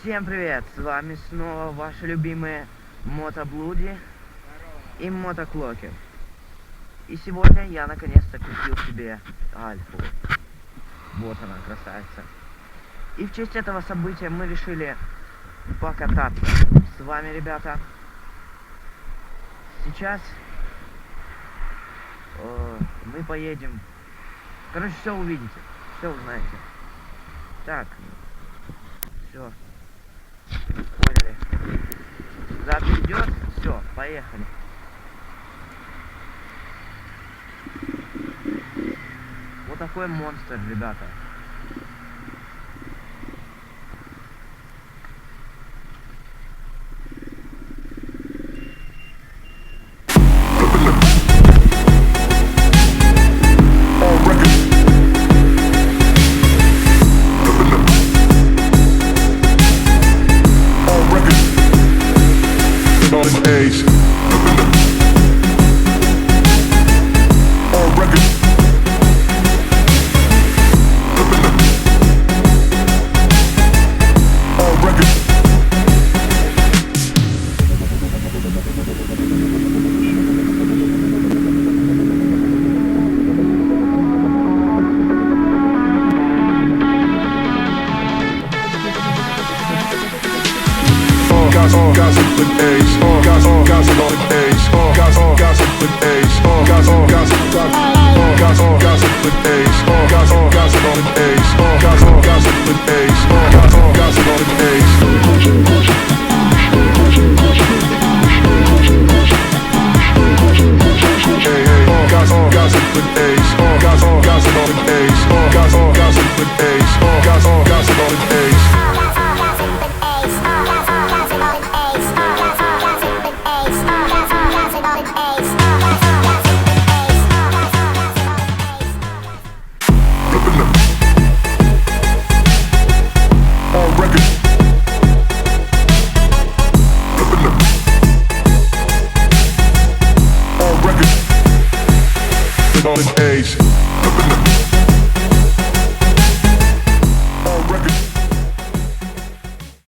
Всем привет! С вами снова ваши любимые мотоблуди и мотоклоки. И сегодня я наконец-то купил себе Альфу. Вот она, красавица. И в честь этого события мы решили покататься с вами, ребята. Сейчас мы поедем. Короче, все увидите, все узнаете. Так, все. Поняли. Зад идет, все, поехали. Вот такой монстр, ребята. All gossip with Ace. All gossip with Ace. All gossip with Ace. All gossip with Ace. All gossip with Ace. All gossip with Ace. All gossip with Ace. Hey hey. All gossip with Ace. All gossip with Ace. All gossip with Ace. All gossip with Ace. On the Ace.